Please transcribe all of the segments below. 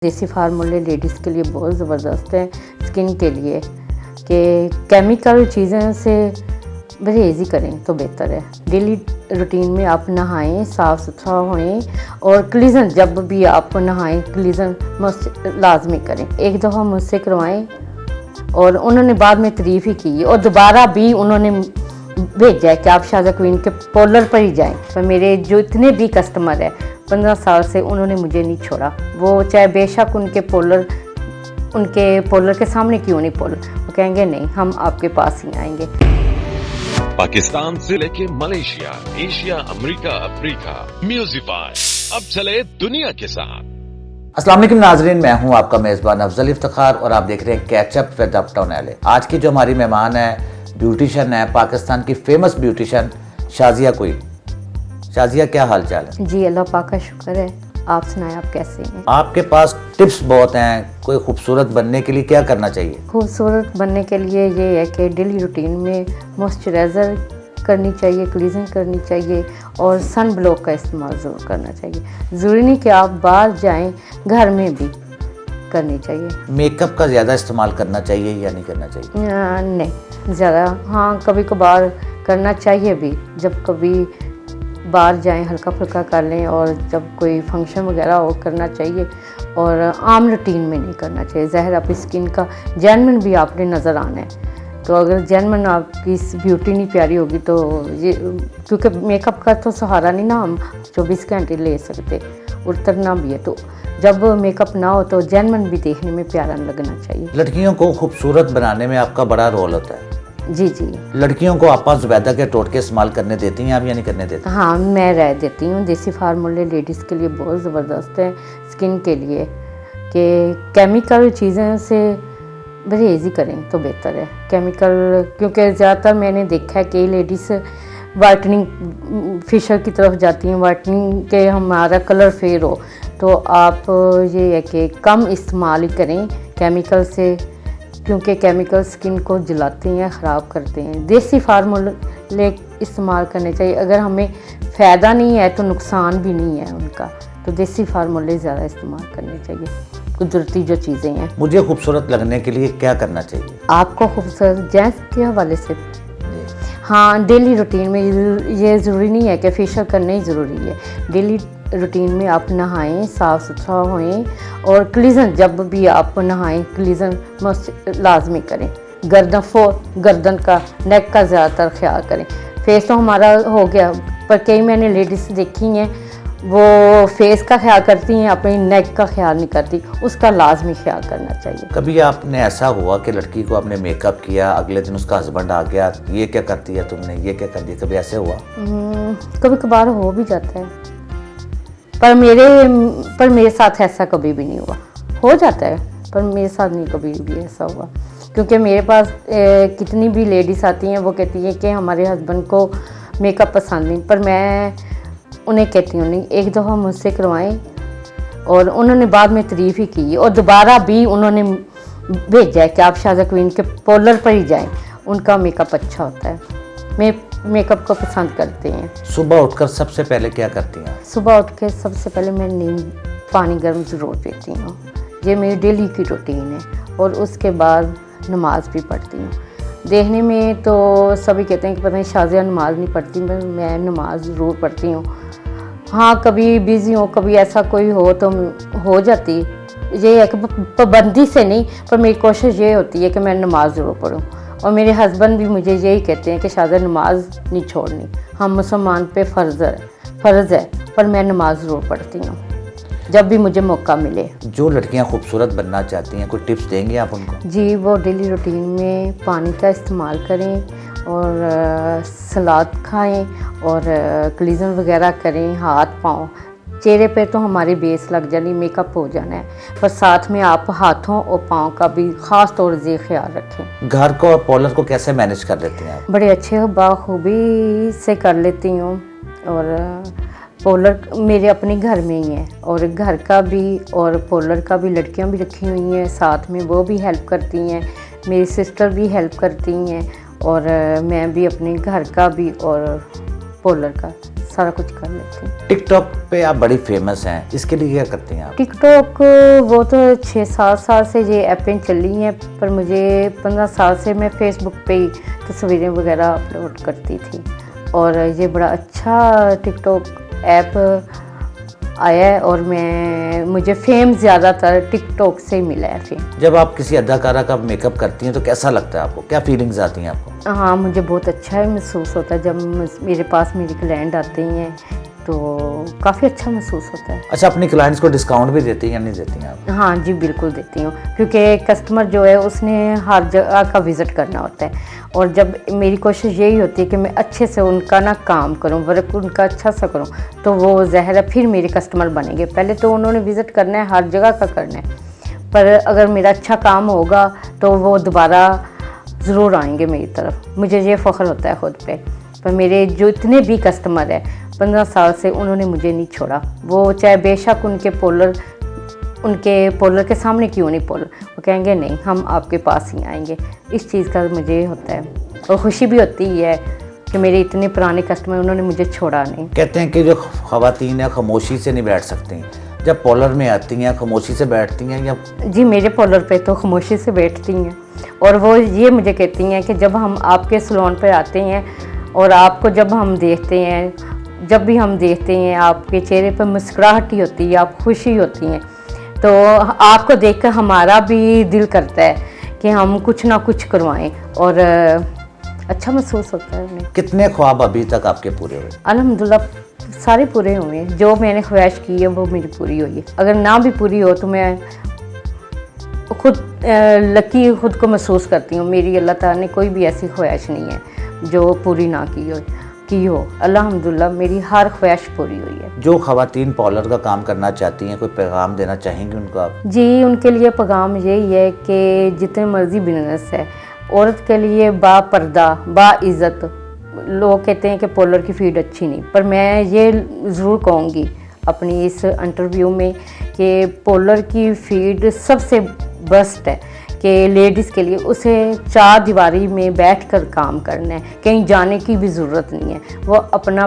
देसी फार्मूले लेडीज़ के लिए बहुत ज़बरदस्त है स्किन के लिए कि केमिकल चीज़ों से परहेज़ ही करें तो बेहतर है। डेली रूटीन में आप नहाएं, साफ़ सुथरा होएं और क्लीज़न जब भी आप नहाएं क्लीज़न मस्ट लाजमी करें। एक दफ़ा मुझसे करवाएं और उन्होंने बाद में तारीफ़ ही की और दोबारा भी उन्होंने भेजा है कि आप शाज़ा क्वीन के पार्लर पर ही जाएं। पर मेरे जो इतने भी कस्टमर है 15 साल से उन्होंने मुझे नहीं छोड़ा। वो चाहे बेशक उनके पार्लर के सामने क्यों नहीं पार्लर, वो कहेंगे नहीं हम आपके पास ही आएंगे। पाकिस्तान से लेके मलेशिया, एशिया, अमेरिका, अफ्रीका, म्यूजिफाई अब चले दुनिया के साथ। अस्सलाम वालेकुम नाजरीन, मैं हूं आपका मेज़बान अफजल इफ्तिखार और आप देख रहे हैं कैचअप विद अपटाउन एले। आज की जो हमारी मेहमान है ब्यूटिशियन है, पाकिस्तान की famous beautician Shazia queen. Shazia, क्या हाल चाल है? जी अल्लाह पाक का शुक्र है, आप सुनाएं आप कैसे हैं? आपके पास टिप्स बहुत हैं। कोई खूबसूरत बनने के लिए क्या करना चाहिए? खूबसूरत बनने के लिए ये है कि डेली रूटीन में मॉइस्चराइज़र करनी चाहिए, क्लीजिंग करनी चाहिए और सन ब्लॉक का इस्तेमाल ज़रूर करना चाहिए। ज़रूरी नहीं कि आप बाहर जाएं, घर में भी करनी चाहिए। मेकअप का ज़्यादा इस्तेमाल करना चाहिए या नहीं करना चाहिए? नहीं ज़्यादा, हाँ कभी कभार करना चाहिए भी। जब कभी बाहर जाएं हल्का फुल्का कर लें और जब कोई फंक्शन वगैरह हो करना चाहिए और आम रूटीन में नहीं करना चाहिए। ज़ाहिर आपकी स्किन का जेन्युइन भी आपने नज़र आना है, तो अगर जेन्युइन आपकी ब्यूटी नहीं प्यारी होगी तो ये, क्योंकि मेकअप का तो सहारा नहीं ना हम 24 घंटे ले सकते, उतरना भी है। तो जब मेकअप ना हो तो जेन्युइन भी देखने में प्यारा लगना चाहिए। लड़कियों को खूबसूरत बनाने में आपका बड़ा रोल होता है। जी जी, लड़कियों को आप ज़ुबैदा के टोटके इस्तेमाल करने देती हैं आप या नहीं करने देती? हाँ मैं राय देती हूँ। देसी फार्मूले लेडीज़ के लिए बहुत ज़बरदस्त है स्किन के लिए कि केमिकल चीज़ों से परहेज़ ही करें तो बेहतर है। केमिकल, क्योंकि ज़्यादातर मैंने देखा है कि लेडीज़ वाइटनिंग फेशियल की तरफ जाती हैं, वाइटनिंग के हमारा कलर फेयर हो, तो आप ये है कि कम इस्तेमाल ही करें केमिकल से, क्योंकि केमिकल स्किन को जलाते हैं, ख़राब करते हैं। देसी फार्मूले इस्तेमाल करने चाहिए। अगर हमें फ़ायदा नहीं है तो नुकसान भी नहीं है उनका, तो देसी फार्मूले ज़्यादा इस्तेमाल करने चाहिए। कुदरती जो चीज़ें हैं। मुझे खूबसूरत लगने के लिए क्या करना चाहिए? आपको खूबसूरत जेंट्स के हवाले से, हाँ डेली रूटीन में ये ज़रूरी नहीं है कि फेशियल करना ही ज़रूरी है। डेली रूटीन में आप नहाएं, साफ़ सुथरा होएं और क्लीज़न जब भी आप नहाएं क्लीज़न मस्ट लाजमी करें। गर्दन का, नेक का ज़्यादातर ख्याल करें। फेस तो हमारा हो गया, पर कई मैंने लेडीज़ देखी हैं वो फेस का ख्याल करती हैं, अपनी नेक का ख्याल नहीं करती, उसका लाजमी ख्याल करना चाहिए। कभी आपने ऐसा हुआ कि लड़की को आपने मेकअप किया, अगले दिन उसका हस्बैंड आ गया, ये क्या करती है तुमने, ये क्या कर दिया, कभी ऐसे हुआ? कभी कभार हो भी जाता है, पर मेरे साथ ऐसा कभी भी नहीं हुआ। हो जाता है पर मेरे साथ नहीं कभी भी ऐसा हुआ, क्योंकि मेरे पास कितनी भी लेडीज़ आती हैं वो कहती हैं कि हमारे हस्बैंड को मेकअप पसंद नहीं, पर मैं उन्हें कहती हूँ नहीं, एक दफ़ा मुझसे करवाएं और उन्होंने बाद में तारीफ़ ही की और दोबारा भी उन्होंने भेजा है कि आप शाज़ा क्वीन के पार्लर पर ही जाएं, उनका मेकअप अच्छा होता है। मैं मेकअप को पसंद करते हैं। सुबह उठकर सबसे पहले क्या करती हैं? सुबह उठ के सबसे पहले मैं पानी गर्म ज़रूर पीती हूँ, ये मेरी डेली की रूटीन है। और उसके बाद नमाज भी पढ़ती हूँ। देखने में तो सभी कहते हैं कि पता नहीं शाजिया नमाज नहीं पढ़ती, मैं नमाज ज़रूर पढ़ती हूँ। हाँ कभी बिज़ी हो, कभी ऐसा कोई हो तो हो जाती, ये है कि पाबंदी से नहीं, पर मेरी कोशिश ये होती है कि मैं नमाज ज़रूर पढ़ूँ। और मेरे हस्बैंड भी मुझे यही कहते हैं कि शाजिया नमाज नहीं छोड़नी, हम मुसलमान पे फ़र्ज़ है, पर मैं नमाज ज़रूर पढ़ती हूँ जब भी मुझे मौका मिले। जो लड़कियां खूबसूरत बनना चाहती हैं, कोई टिप्स देंगे आप उनको? जी, वो डेली रूटीन में पानी का इस्तेमाल करें और सलाद खाएं और क्लीज़न वगैरह करें। हाथ पाँव, चेहरे पे तो हमारी बेस लग जानी, मेकअप हो जाना है, पर साथ में आप हाथों और पाँव का भी ख़ास तौर से ख्याल रखें। घर को और पार्लर को कैसे मैनेज कर लेती हैं आप? बड़े अच्छे बाखूबी से कर लेती हूँ और पार्लर मेरे अपने घर में ही है और घर का भी और पार्लर का भी लड़कियां भी रखी हुई हैं, साथ में वो भी हेल्प करती हैं, मेरी सिस्टर भी हेल्प करती हैं और मैं भी अपने घर का भी और पार्लर का सारा कुछ कर लेती हूँ। टिकटॉक पे आप बड़ी फेमस हैं, इसके लिए क्या करती हैं आप? टिकटॉक वो तो 6-7 साल से ये ऐपें चली हैं, पर मुझे 15 साल से मैं फेसबुक पे ही तस्वीरें वगैरह अपलोड करती थी और ये बड़ा अच्छा टिकटॉक ऐप आया है और मुझे फेम ज़्यादातर टिकटॉक से ही मिला है फेम। जब आप किसी अदाकारा का मेकअप करती हैं तो कैसा लगता है आपको, क्या फीलिंग्स आती हैं आपको? हाँ, मुझे बहुत अच्छा महसूस होता है जब मेरे पास मेरी क्लाइंट आते हैं तो काफ़ी अच्छा महसूस होता है। अच्छा, अपनी क्लाइंट्स को डिस्काउंट भी देती हैं या नहीं देती हैं आप? हाँ जी, बिल्कुल देती हूँ, क्योंकि कस्टमर जो है उसने हर जगह का विज़िट करना होता है और जब मेरी कोशिश यही होती है कि मैं अच्छे से उनका ना काम करूँ, वर्क उनका अच्छा सा करूँ, तो वो ज़ाहिर है फिर मेरे कस्टमर बनेंगे। पहले तो उन्होंने विज़िट करना है, हर जगह का करना है, पर अगर मेरा अच्छा काम होगा तो वो दोबारा ज़रूर आएंगे मेरी तरफ। मुझे ये फ़ख्र होता है ख़ुद पे। पर मेरे जो इतने भी कस्टमर हैं 15 साल से, उन्होंने मुझे नहीं छोड़ा। वो चाहे बेशक उनके पोलर के सामने क्यों नहीं पोलर, वो कहेंगे नहीं हम आपके पास ही आएंगे। इस चीज़ का मुझे होता है और खुशी भी होती है कि मेरे इतने पुराने कस्टमर, उन्होंने मुझे छोड़ा नहीं। कहते हैं कि जो ख़वातीन हैं खामोशी से नहीं बैठ सकती, जब पोलर में आती हैं खामोशी से बैठती हैं या? जी, मेरे पोलर पे तो खामोशी से बैठती हैं और वो ये मुझे कहती हैं कि जब हम आपके सैलून पर आते हैं और आपको जब हम देखते हैं, जब भी हम देखते हैं आपके चेहरे पर मुस्कुराहट ही होती है, आप खुशी होती हैं, तो आपको देखकर हमारा भी दिल करता है कि हम कुछ ना कुछ करवाएं और अच्छा महसूस होता है उन्हें। कितने ख्वाब अभी तक आपके पूरे हुए? अल्हम्दुलिल्लाह सारे पूरे हुए हैं। जो मैंने ख्वाहिश की है वो मेरी पूरी हुई है। अगर ना भी पूरी हो तो मैं खुद लकी खुद को महसूस करती हूँ। मेरी अल्लाह ताला ने कोई भी ऐसी ख्वाहिश नहीं है जो पूरी ना की हो। अल्हम्दुलिल्लाह मेरी हर ख्वाहिश पूरी हुई है। जो ख़वातीन पार्लर का काम करना चाहती हैं, कोई पैगाम देना चाहेंगे उनको आप? जी, उनके लिए पैगाम यही है कि जितने मर्जी बिजनेस है, औरत के लिए बापर्दा बाइज़्ज़त। लोग कहते हैं कि पार्लर की फीड अच्छी नहीं, पर मैं ये ज़रूर कहूँगी अपनी इस इंटरव्यू में कि पार्लर की फीड सबसे बेस्ट है कि लेडीज़ के लिए उसे 4 दीवारी में बैठकर काम करना है, कहीं जाने की भी ज़रूरत नहीं है। वो अपना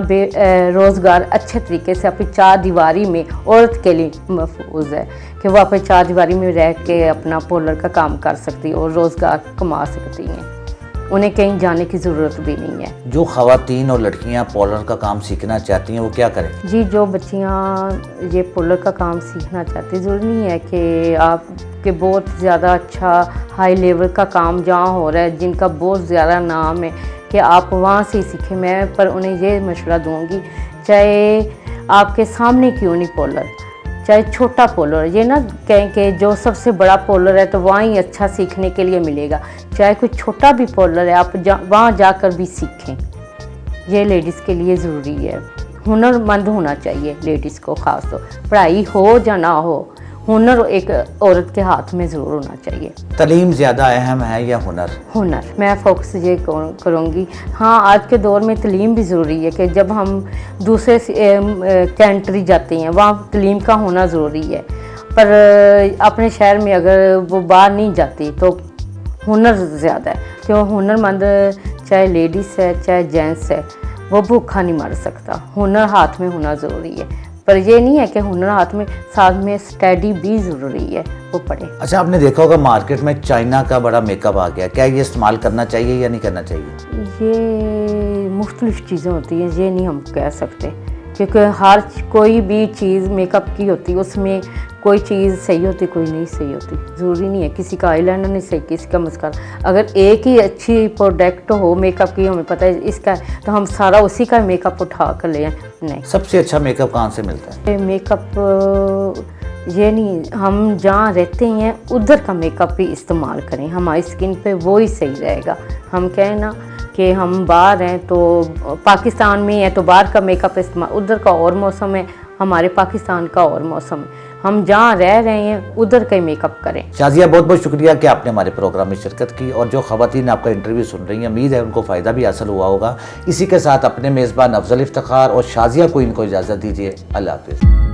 रोज़गार अच्छे तरीके से अपनी 4 दीवारी में औरत के लिए महफूज है कि वो अपनी 4 दीवारी में रह के अपना पार्लर का काम कर सकती है और रोज़गार कमा सकती हैं। उन्हें कहीं जाने की ज़रूरत भी नहीं है। जो ख़वातीन और लड़कियां पार्लर का काम सीखना चाहती हैं वो क्या करें? जी, जो बच्चियां ये पार्लर का काम सीखना चाहती, ज़रूरी नहीं है कि आपके बहुत ज़्यादा अच्छा हाई लेवल का काम जहाँ हो रहा है, जिनका बहुत ज़्यादा नाम है, कि आप वहाँ से ही सीखें। मैं पर उन्हें ये मशवरा दूँगी, चाहे आपके सामने क्यों नहीं पार्लर, चाहे छोटा पार्लर, ये ना कहें कि जो सबसे बड़ा पार्लर है तो वहाँ ही अच्छा सीखने के लिए मिलेगा। चाहे कोई छोटा भी पार्लर है, आप वहाँ जाकर भी सीखें। ये लेडीज़ के लिए ज़रूरी है। हुनरमंद होना चाहिए लेडीज़ को, ख़ास तो पढ़ाई हो या ना हो, हुनर एक औरत के हाथ में ज़रूर होना चाहिए। तालीम ज़्यादा अहम है या हुनर? हुनर। मैं फोकस ये करूँगी। हाँ, आज के दौर में तालीम भी ज़रूरी है कि जब हम दूसरे कंट्री जाते हैं वहाँ तालीम का होना ज़रूरी है, पर अपने शहर में अगर वो बाहर नहीं जाती तो हुनर ज़्यादा है। क्यों? हुनरमंद चाहे लेडीज़ है चाहे जेंट्स है, वो भूखा नहीं मर सकता। हुनर हाथ में होना ज़रूरी है, पर ये नहीं है कि हुनर हाथ में, साथ में स्टडी भी ज़रूरी है, वो पढ़े। अच्छा, आपने देखा होगा मार्केट में चाइना का बड़ा मेकअप आ गया, क्या ये इस्तेमाल करना चाहिए या नहीं करना चाहिए? ये मुख्तलिफ चीज़ें होती हैं, ये नहीं हम कह सकते, क्योंकि हर कोई भी चीज़ मेकअप की होती है, उसमें कोई चीज़ सही होती कोई नहीं सही होती। ज़रूरी नहीं है किसी का आईलाइनर नहीं सही, किसी का मस्कारा। अगर एक ही अच्छी प्रोडक्ट हो मेकअप की, हमें पता है इसका, तो हम सारा उसी का मेकअप उठा कर ले आए, नहीं। सबसे अच्छा मेकअप कहाँ से मिलता है? मेकअप ये नहीं, हम जहाँ रहते हैं उधर का मेकअप ही इस्तेमाल करें, हमारी स्किन पे वो ही सही रहेगा। हम कहें ना कि हम बाहर हैं तो पाकिस्तान में है तो बाहर का मेकअप इस्तेमाल, उधर का और मौसम है, हमारे पाकिस्तान का और मौसम है, हम जहाँ रह रहे हैं उधर का ही मेकअप करें। शाजिया, बहुत बहुत शुक्रिया कि आपने हमारे प्रोग्राम में शिरकत की, और जो ख़वातीन आपका इंटरव्यू सुन रही हैं, उम्मीद है उनको फ़ायदा भी हासिल हुआ होगा। इसी के साथ अपने मेज़बान अफजल इफ्तिखार और शाजिया को इनको इजाज़त दीजिए। अल्लाह हाफ़िज़।